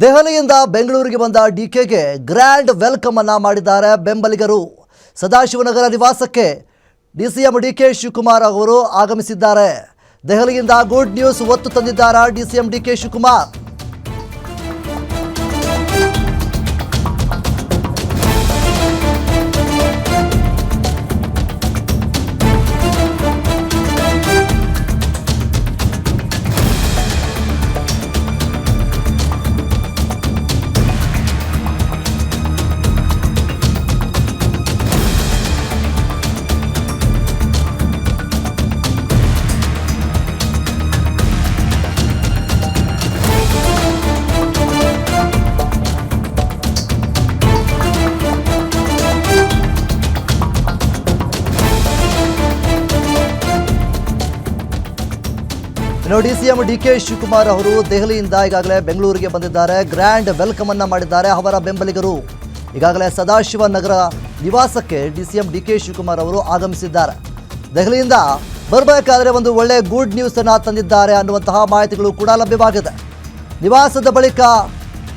ದೆಹಲಿಯಿಂದ ಬೆಂಗಳೂರಿಗೆ ಬಂದ ಡಿಕೆಗೆ ಗ್ರ್ಯಾಂಡ್ ವೆಲ್ಕಮ್ ಅನ್ನ ಮಾಡಿದ್ದಾರೆ ಬೆಂಬಲಿಗರು. ಸದಾಶಿವನಗರ ನಿವಾಸಕ್ಕೆ ಡಿಸಿಎಂ ಡಿಕೆ ಶಿವಕುಮಾರ್ ಅವರು ಆಗಮಿಸಿದ್ದಾರೆ. ದೆಹಲಿಯಿಂದ ಗುಡ್ ನ್ಯೂಸ್ ಒತ್ತು ತಂದಿದ್ದಾರೆ DCM DK Shivakumar. DCM DK Shivakumar ಅವರು ದೆಹಲಿಯಿಂದ ಈಗಾಗಲೇ ಬೆಂಗಳೂರಿಗೆ ಬಂದಿದ್ದಾರೆ. ಗ್ರ್ಯಾಂಡ್ ವೆಲ್ಕಮ್ ಅನ್ನ ಮಾಡಿದ್ದಾರೆ ಅವರ ಬೆಂಬಲಿಗರು. ಈಗಾಗಲೇ ಸದಾಶಿವನಗರ ನಿವಾಸಕ್ಕೆ ಡಿಸಿಎಂ ಡಿಕೆ ಶಿವಕುಮಾರ್ ಅವರು ಆಗಮಿಸಿದ್ದಾರೆ. ದೆಹಲಿಯಿಂದ ಬರಬೇಕಾದ್ರೆ ಒಂದು ಒಳ್ಳೆ ಗುಡ್ ನ್ಯೂಸ್ ಅನ್ನ ತಂದಿದ್ದಾರೆ ಅನ್ನುವಂತಹ ಮಾಹಿತಿಗಳು ಕೂಡ ಲಭ್ಯವಾಗಿದೆ. ನಿವಾಸದ ಬಳಿಕ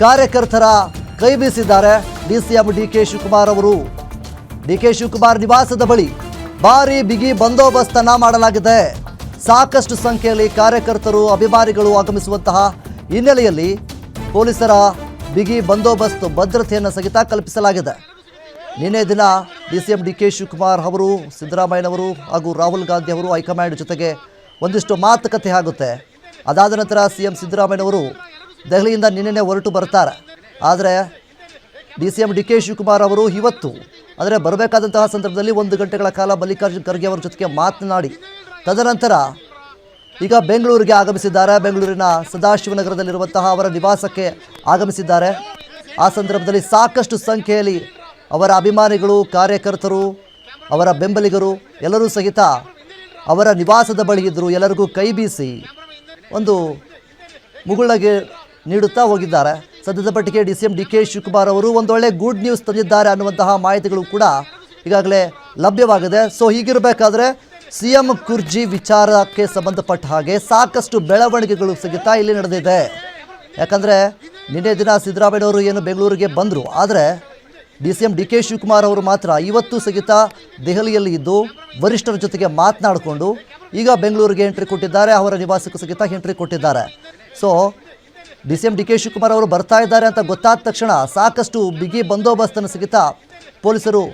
ಕಾರ್ಯಕರ್ತರ ಕೈ ಬೀಸಿದ್ದಾರೆ ಡಿಸಿಎಂ ಡಿಕೆ ಶಿವಕುಮಾರ್ ಅವರು. ಡಿಕೆ ಶಿವಕುಮಾರ್ ನಿವಾಸದ ಬಳಿ ಭಾರಿ ಬಿಗಿ ಬಂದೋಬಸ್ತ್ ಅನ್ನ ಮಾಡಲಾಗಿದೆ. ಸಾಕಷ್ಟು ಸಂಖ್ಯೆಯಲ್ಲಿ ಕಾರ್ಯಕರ್ತರು ಅಭಿಮಾನಿಗಳು ಆಗಮಿಸುವಂತಹ ಹಿನ್ನೆಲೆಯಲ್ಲಿ ಪೊಲೀಸರ ಬಿಗಿ ಬಂದೋಬಸ್ತ್ ಭದ್ರತೆಯನ್ನು ಸಹಿತ ಕಲ್ಪಿಸಲಾಗಿದೆ. ನಿನ್ನೆ ದಿನ ಡಿಸಿಎಂ ಡಿಕೆ ಶಿವಕುಮಾರ್ ಅವರು, ಸಿದ್ದರಾಮಯ್ಯನವರು ಹಾಗೂ ರಾಹುಲ್ ಗಾಂಧಿ ಅವರು ಹೈಕಮಾಂಡ್ ಜೊತೆಗೆ ಒಂದಿಷ್ಟು ಮಾತುಕತೆ ಆಗುತ್ತೆ. ಅದಾದ ನಂತರ ಸಿಎಂ ಸಿದ್ದರಾಮಯ್ಯನವರು ದೆಹಲಿಯಿಂದ ನಿನ್ನೆ ಹೊರಟು ಬರ್ತಾರೆ. ಆದರೆ ಡಿಸಿಎಂ ಡಿಕೆ ಶಿವಕುಮಾರ್ ಅವರು ಇವತ್ತು ಅಂದರೆ ಬರಬೇಕಾದಂತಹ ಸಂದರ್ಭದಲ್ಲಿ 1 ಗಂಟೆಗಳ ಕಾಲ ಮಲ್ಲಿಕಾರ್ಜುನ್ ಖರ್ಗೆ ಅವರ ಜೊತೆಗೆ ಮಾತನಾಡಿ ತದನಂತರ ಈಗ ಬೆಂಗಳೂರಿಗೆ ಆಗಮಿಸಿದ್ದಾರೆ. ಬೆಂಗಳೂರಿನ ಸದಾಶಿವನಗರದಲ್ಲಿರುವಂತಹ ಅವರ ನಿವಾಸಕ್ಕೆ ಆಗಮಿಸಿದ್ದಾರೆ. ಆ ಸಂದರ್ಭದಲ್ಲಿ ಸಾಕಷ್ಟು ಸಂಖ್ಯೆಯಲ್ಲಿ ಅವರ ಅಭಿಮಾನಿಗಳು, ಕಾರ್ಯಕರ್ತರು, ಅವರ ಬೆಂಬಲಿಗರು ಎಲ್ಲರೂ ಸಹಿತ ಅವರ ನಿವಾಸದ ಬಳಿ ಇದ್ದರು. ಎಲ್ಲರಿಗೂ ಕೈ ಬೀಸಿ ಒಂದು ಮುಗುಳಗೆ ನೀಡುತ್ತಾ ಹೋಗಿದ್ದಾರೆ. ಸದ್ಯದ ಮಟ್ಟಿಗೆ ಡಿಸಿಎಂ ಡಿಕೆ ಶಿವಕುಮಾರ್ ಅವರು ಒಂದೊಳ್ಳೆ ಗುಡ್ ನ್ಯೂಸ್ ತಂದಿದ್ದಾರೆ ಅನ್ನುವಂತಹ ಮಾಹಿತಿಗಳು ಕೂಡ ಈಗಾಗಲೇ ಲಭ್ಯವಾಗಿದೆ. ಸೊ ಹೀಗಿರಬೇಕಾದ್ರೆ ಸಿಎಂ ಕುರ್ಜಿ ವಿಚಾರಕ್ಕೆ ಸಂಬಂಧಪಟ್ಟ ಹಾಗೆ ಸಾಕಷ್ಟು ಬೆಳವಣಿಗೆಗಳು ಸಹಿತ ಇಲ್ಲಿ ನಡೆದಿದೆ. ಯಾಕಂದರೆ ನಿನ್ನೆ ದಿನ ಸಿದ್ದರಾಮಯ್ಯನವರು ಏನು ಬೆಂಗಳೂರಿಗೆ ಬಂದರು, ಆದರೆ ಡಿಸಿಎಂ ಡಿಕೆ ಶಿವಕುಮಾರ್ ಅವರು ಮಾತ್ರ ಇವತ್ತು ಸಹಿತ ದೆಹಲಿಯಲ್ಲಿ ಇದ್ದು ವರಿಷ್ಠರ ಜೊತೆಗೆ ಮಾತನಾಡಿಕೊಂಡು ಈಗ ಬೆಂಗಳೂರಿಗೆ ಎಂಟ್ರಿ ಕೊಟ್ಟಿದ್ದಾರೆ. ಅವರ ನಿವಾಸಕ್ಕೂ ಸಹಿತ ಎಂಟ್ರಿ ಕೊಟ್ಟಿದ್ದಾರೆ. ಸೊ ಡಿಸಿಎಂ ಡಿಕೆ ಶಿವಕುಮಾರ್ ಅವರು ಬರ್ತಾ ಇದ್ದಾರೆ ಅಂತ ಗೊತ್ತಾದ ತಕ್ಷಣ ಸಾಕಷ್ಟು ಬಿಗಿ ಬಂದೋಬಸ್ತನ್ನು ಸಹಿತ ಪೊಲೀಸರು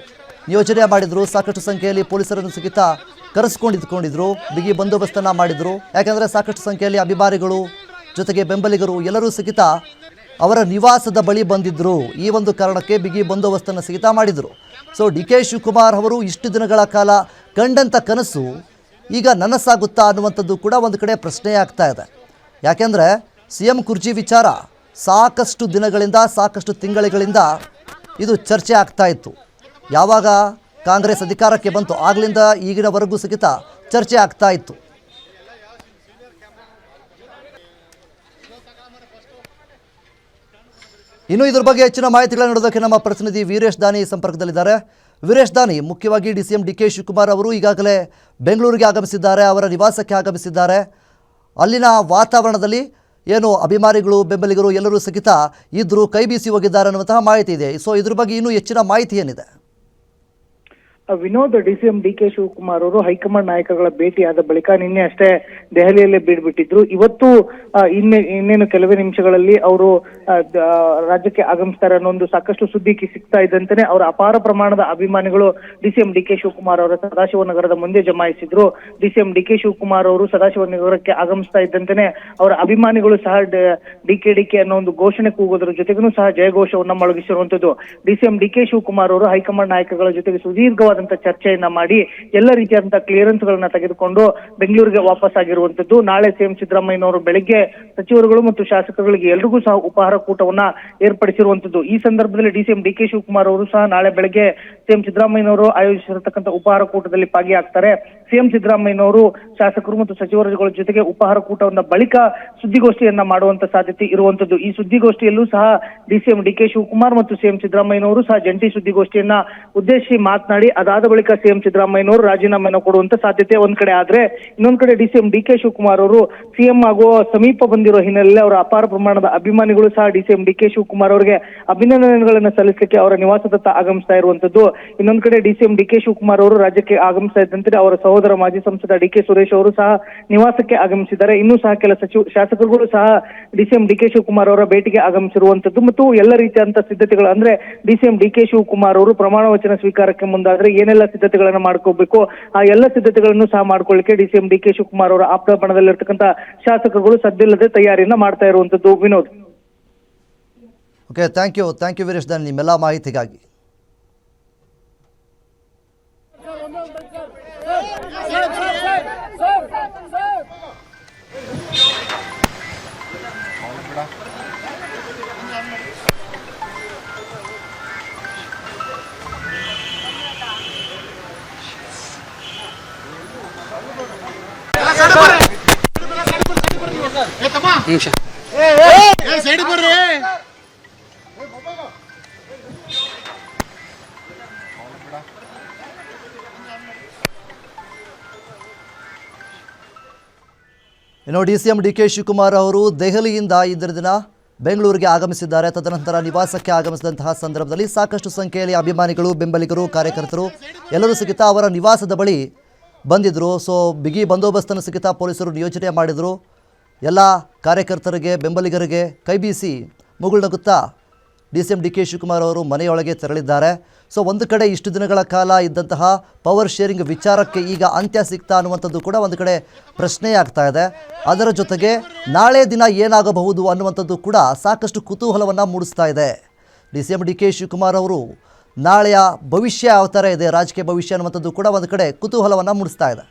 ನಿಯೋಜನೆ ಮಾಡಿದರು. ಸಾಕಷ್ಟು ಸಂಖ್ಯೆಯಲ್ಲಿ ಪೊಲೀಸರನ್ನು ಸಹಿತ ಕರೆಸ್ಕೊಂಡಿದ್ದರು, ಬಿಗಿ ಬಂದೋಬಸ್ತನ್ನು ಮಾಡಿದರು. ಯಾಕೆಂದರೆ ಸಾಕಷ್ಟು ಸಂಖ್ಯೆಯಲ್ಲಿ ಅಭಿಮಾನಿಗಳು ಜೊತೆಗೆ ಬೆಂಬಲಿಗರು ಎಲ್ಲರೂ ಸಹಿತ ಅವರ ನಿವಾಸದ ಬಳಿ ಬಂದಿದ್ದರು. ಈ ಒಂದು ಕಾರಣಕ್ಕೆ ಬಿಗಿ ಬಂದೋಬಸ್ತನ್ನು ಸಹಿತ ಮಾಡಿದರು. ಸೊ ಡಿಕೆ ಶಿವಕುಮಾರ್ ಅವರು ಇಷ್ಟು ದಿನಗಳ ಕಾಲ ಕಂಡಂಥ ಕನಸು ಈಗ ನನಸಾಗುತ್ತಾ ಅನ್ನುವಂಥದ್ದು ಕೂಡ ಒಂದು ಕಡೆ ಪ್ರಶ್ನೆ ಆಗ್ತಾ ಇದೆ. ಯಾಕೆಂದರೆ ಸಿಎಂ ಕುರ್ಚಿ ವಿಚಾರ ಸಾಕಷ್ಟು ದಿನಗಳಿಂದ, ಸಾಕಷ್ಟು ತಿಂಗಳಿಂದ ಇದು ಚರ್ಚೆ ಆಗ್ತಾ ಇತ್ತು. ಯಾವಾಗ ಕಾಂಗ್ರೆಸ್ ಅಧಿಕಾರಕ್ಕೆ ಬಂತು ಆಗಲಿಂದ ಈಗಿನವರೆಗೂ ಸಹಿತ ಚರ್ಚೆ ಆಗ್ತಾ ಇತ್ತು. ಇನ್ನು ಇದ್ರ ಬಗ್ಗೆ ಹೆಚ್ಚಿನ ಮಾಹಿತಿಗಳನ್ನು ನೀಡೋದಕ್ಕೆ ನಮ್ಮ ಪ್ರತಿನಿಧಿ ವೀರೇಶ್ ದಾನಿ ಸಂಪರ್ಕದಲ್ಲಿದ್ದಾರೆ. ವೀರೇಶ್ ದಾನಿ, ಮುಖ್ಯವಾಗಿ ಡಿಸಿಎಂ ಡಿಕೆ ಶಿವಕುಮಾರ್ ಅವರು ಈಗಾಗಲೇ ಬೆಂಗಳೂರಿಗೆ ಆಗಮಿಸಿದ್ದಾರೆ, ಅವರ ನಿವಾಸಕ್ಕೆ ಆಗಮಿಸಿದ್ದಾರೆ. ಅಲ್ಲಿನ ವಾತಾವರಣದಲ್ಲಿ ಏನು ಅಭಿಮಾನಿಗಳು, ಬೆಂಬಲಿಗರು ಎಲ್ಲರೂ ಸಹಿತ ಇದ್ದರು, ಕೈ ಬೀಸಿ ಹೋಗಿದ್ದಾರೆ ಅನ್ನುವಂತಹ ಮಾಹಿತಿ ಇದೆ. ಸೊ ಇದ್ರ ಬಗ್ಗೆ ಇನ್ನೂ ಹೆಚ್ಚಿನ ಮಾಹಿತಿ ಏನಿದೆ? ವಿನೋದ್, ಡಿಸಿಎಂ ಡಿಕೆ ಶಿವಕುಮಾರ್ ಅವರು ಹೈಕಮಾಂಡ್ ನಾಯಕಗಳ ಭೇಟಿಯಾದ ಬಳಿಕ ನಿನ್ನೆ ಅಷ್ಟೇ ದೆಹಲಿಯಲ್ಲೇ ಬೀಡ್ಬಿಟ್ಟಿದ್ರು. ಇವತ್ತು ಇನ್ನೇನು ಕೆಲವೇ ನಿಮಿಷಗಳಲ್ಲಿ ಅವರು ರಾಜ್ಯಕ್ಕೆ ಆಗಮಿಸ್ತಾರೆ ಅನ್ನೋ ಒಂದು ಸಾಕಷ್ಟು ಸುದ್ದಿ ಸಿಗ್ತಾ ಇದ್ದಂತೆಯೇ ಅವರ ಅಪಾರ ಪ್ರಮಾಣದ ಅಭಿಮಾನಿಗಳು ಡಿಸಿಎಂ ಡಿಕೆ ಶಿವಕುಮಾರ್ ಅವರ ಸದಾಶಿವನಗರದ ಮುಂದೆ ಜಮಾಯಿಸಿದ್ರು. ಡಿಸಿಎಂ ಡಿಕೆ ಶಿವಕುಮಾರ್ ಅವರು ಸದಾಶಿವನಗರಕ್ಕೆ ಆಗಮಿಸ್ತಾ ಇದ್ದಂತೆಯೇ ಅವರ ಅಭಿಮಾನಿಗಳು ಸಹ ಡಿಕೆ ಅನ್ನೋ ಒಂದು ಘೋಷಣೆ ಕೂಗೋದ್ರ ಜೊತೆಗೂ ಸಹ ಜಯಘೋಷವನ್ನ ಮೊಳಗಿಸಿರುವಂತದ್ದು. ಡಿಸಿಎಂ ಡಿಕೆ ಶಿವಕುಮಾರ್ ಅವರು ಹೈಕಮಾಂಡ್ ನಾಯಕಗಳ ಜೊತೆಗೆ ಸುದೀರ್ಘವಾದ ಚರ್ಚೆಯನ್ನ ಮಾಡಿ ಎಲ್ಲ ರೀತಿಯಾದಂತಹ ಕ್ಲಿಯರೆನ್ಸ್ ಗಳನ್ನ ತೆಗೆದುಕೊಂಡು ಬೆಂಗಳೂರಿಗೆ ವಾಪಸ್ ಆಗಿರುವಂತದ್ದು. ನಾಳೆ ಸಿಎಂ ಸಿದ್ದರಾಮಯ್ಯನವರು ಬೆಳಗ್ಗೆ ಸಚಿವರುಗಳು ಮತ್ತು ಶಾಸಕರುಗಳಿಗೆ ಎಲ್ರಿಗೂ ಸಹ ಉಪಹಾರ ಕೂಟವನ್ನ ಏರ್ಪಡಿಸಿರುವಂತದ್ದು. ಈ ಸಂದರ್ಭದಲ್ಲಿ ಡಿಸಿಎಂ ಡಿಕೆ ಶಿವಕುಮಾರ್ ಅವರು ಸಹ ನಾಳೆ ಬೆಳಗ್ಗೆ ಸಿಎಂ ಸಿದ್ದರಾಮಯ್ಯನವರು ಆಯೋಜಿಸಿರತಕ್ಕಂಥ ಉಪಹಾರ ಕೂಟದಲ್ಲಿ ಭಾಗಿಯಾಗ್ತಾರೆ. ಸಿಎಂ ಸಿದ್ದರಾಮಯ್ಯನವರು ಶಾಸಕರು ಮತ್ತು ಸಚಿವರುಗಳ ಜೊತೆಗೆ ಉಪಹಾರ ಕೂಟವನ್ನ ಬಳಿಕ ಸುದ್ದಿಗೋಷ್ಠಿಯನ್ನ ಮಾಡುವಂತ ಸಾಧ್ಯತೆ ಇರುವಂತದ್ದು. ಈ ಸುದ್ದಿಗೋಷ್ಠಿಯಲ್ಲೂ ಸಹ ಡಿಸಿಎಂ ಡಿಕೆ ಶಿವಕುಮಾರ್ ಮತ್ತು ಸಿಎಂ ಸಿದ್ದರಾಮಯ್ಯನವರು ಸಹ ಜಂಟಿ ಸುದ್ದಿಗೋಷ್ಠಿಯನ್ನ ಉದ್ದೇಶಿಸಿ ಮಾತನಾಡಿ ಅದಾದ ಬಳಿಕ ಸಿಎಂ ಸಿದ್ದರಾಮಯ್ಯನವರು ರಾಜೀನಾಮೆಯನ್ನು ಕೊಡುವಂತ ಸಾಧ್ಯತೆ ಒಂದ್ ಕಡೆ ಆದ್ರೆ, ಇನ್ನೊಂದ್ ಕಡೆ ಡಿಸಿಎಂ ಡಿಕೆ ಶಿವಕುಮಾರ್ ಅವರು ಸಿಎಂ ಆಗುವ ಸಮೀಪ ಬಂದಿರೋ ಹಿನ್ನೆಲೆಯಲ್ಲಿ ಅವರ ಅಪಾರ ಪ್ರಮಾಣದ ಅಭಿಮಾನಿಗಳು ಸಹ ಡಿಸಿಎಂ ಡಿಕೆ ಶಿವಕುಮಾರ್ ಅವರಿಗೆ ಅಭಿನಂದನೆಗಳನ್ನು ಸಲ್ಲಿಸಲಿಕ್ಕೆ ಅವರ ನಿವಾಸದತ್ತ ಆಗಮಿಸ್ತಾ ಇರುವಂತದ್ದು. ಇನ್ನೊಂದ್ ಕಡೆ ಡಿಸಿಎಂ ಡಿಕೆ ಶಿವಕುಮಾರ್ ಅವರು ರಾಜ್ಯಕ್ಕೆ ಆಗಮಿಸ್ತಾ ಇದ್ದಂತೆ ಅವರ ಸಹೋದರ ಮಾಜಿ ಸಂಸದ ಡಿಕೆ ಸುರೇಶ್ ಅವರು ಸಹ ನಿವಾಸಕ್ಕೆ ಆಗಮಿಸಿದ್ದಾರೆ. ಇನ್ನೂ ಸಹ ಕೆಲ ಶಾಸಕರುಗಳು ಸಹ ಡಿಸಿಎಂ ಡಿಕೆ ಶಿವಕುಮಾರ್ ಅವರ ಭೇಟಿಗೆ ಆಗಮಿಸಿರುವಂತದ್ದು ಮತ್ತು ಎಲ್ಲ ರೀತಿಯಂತ ಸಿದ್ಧತೆಗಳು ಅಂದ್ರೆ ಡಿಸಿಎಂ ಡಿಕೆ ಶಿವಕುಮಾರ್ ಅವರು ಪ್ರಮಾಣ ವಚನ ಸ್ವೀಕಾರಕ್ಕೆ ಮುಂದಾದ್ರೆ ಏನೆಲ್ಲ ಸಿದ್ಧತೆಗಳನ್ನ ಮಾಡ್ಕೋಬೇಕು ಆ ಎಲ್ಲ ಸಿದ್ಧತೆಗಳನ್ನು ಸಹ ಮಾಡ್ಕೊಳ್ಳಿಕ್ಕೆ ಡಿಸಿಎಂ ಡಿಕೆ ಶಿವಕುಮಾರ್ ಅವರ ಆಪ್ತ ಬಣದಲ್ಲಿರ್ತಕ್ಕಂಥ ಶಾಸಕರುಗಳು ಸದ್ದಿಲ್ಲದೆ ತಯಾರಿಯನ್ನ ಮಾಡ್ತಾ ಇರುವಂತದ್ದು. Vinod. Okay, thank you Veeresh Dhan ನಿಮ್ಮೆಲ್ಲ ಮಾಹಿತಿಗಾಗಿ. ಸೈಡ್ ಬರ್ರಿ. ಇನ್ನು ಡಿಸಿಎಂ ಡಿಕೆ ಶಿವಕುಮಾರ್ ಅವರು ದೆಹಲಿಯಿಂದ ಇಂದಿನ ದಿನ ಬೆಂಗಳೂರಿಗೆ ಆಗಮಿಸಿದ್ದಾರೆ. ತದನಂತರ ನಿವಾಸಕ್ಕೆ ಆಗಮಿಸಿದಂತಹ ಸಂದರ್ಭದಲ್ಲಿ ಸಾಕಷ್ಟು ಸಂಖ್ಯೆಯಲ್ಲಿ ಅಭಿಮಾನಿಗಳು, ಬೆಂಬಲಿಗರು, ಕಾರ್ಯಕರ್ತರು ಎಲ್ಲರೂ ಸಹಿತ ಅವರ ನಿವಾಸದ ಬಳಿ ಬಂದಿದ್ದರು. ಸೊ ಬಿಗಿ ಬಂದೋಬಸ್ತನ್ನು ಸಹಿತ ಪೊಲೀಸರು ನಿಯೋಜನೆ ಮಾಡಿದರು. ಎಲ್ಲ ಕಾರ್ಯಕರ್ತರಿಗೆ, ಬೆಂಬಲಿಗರಿಗೆ ಕೈ ಬೀಸಿ ಮುಗುಳ್ನಗುತ್ತಾ ಡಿಸಿಎಂ ಡಿಕೆ ಶಿವಕುಮಾರ್ ಅವರು ಮನೆಯೊಳಗೆ ತೆರಳಿದ್ದಾರೆ. ಸೊ ಒಂದು ಕಡೆ ಇಷ್ಟು ದಿನಗಳ ಕಾಲ ಇದ್ದಂತಹ ಪವರ್ ಶೇರಿಂಗ್ ವಿಚಾರಕ್ಕೆ ಈಗ ಅಂತ್ಯ ಸಿಗ್ತಾ ಅನ್ನುವಂಥದ್ದು ಕೂಡ ಒಂದು ಕಡೆ ಪ್ರಶ್ನೆಯಾಗ್ತಾ ಇದೆ. ಅದರ ಜೊತೆಗೆ ನಾಳೆ ದಿನ ಏನಾಗಬಹುದು ಅನ್ನುವಂಥದ್ದು ಕೂಡ ಸಾಕಷ್ಟು ಕುತೂಹಲವನ್ನು ಮೂಡಿಸ್ತಾ ಇದೆ. ಡಿಸಿಎಂ ಡಿಕೆ ಶಿವಕುಮಾರ್ ಅವರು ನಾಳೆಯ ಭವಿಷ್ಯ ಯಾವ ಥರ ಇದೆ, ರಾಜಕೀಯ ಭವಿಷ್ಯ ಅನ್ನುವಂಥದ್ದು ಕೂಡ ಒಂದು ಕಡೆ ಕುತೂಹಲವನ್ನು ಮೂಡಿಸ್ತಾ ಇದೆ.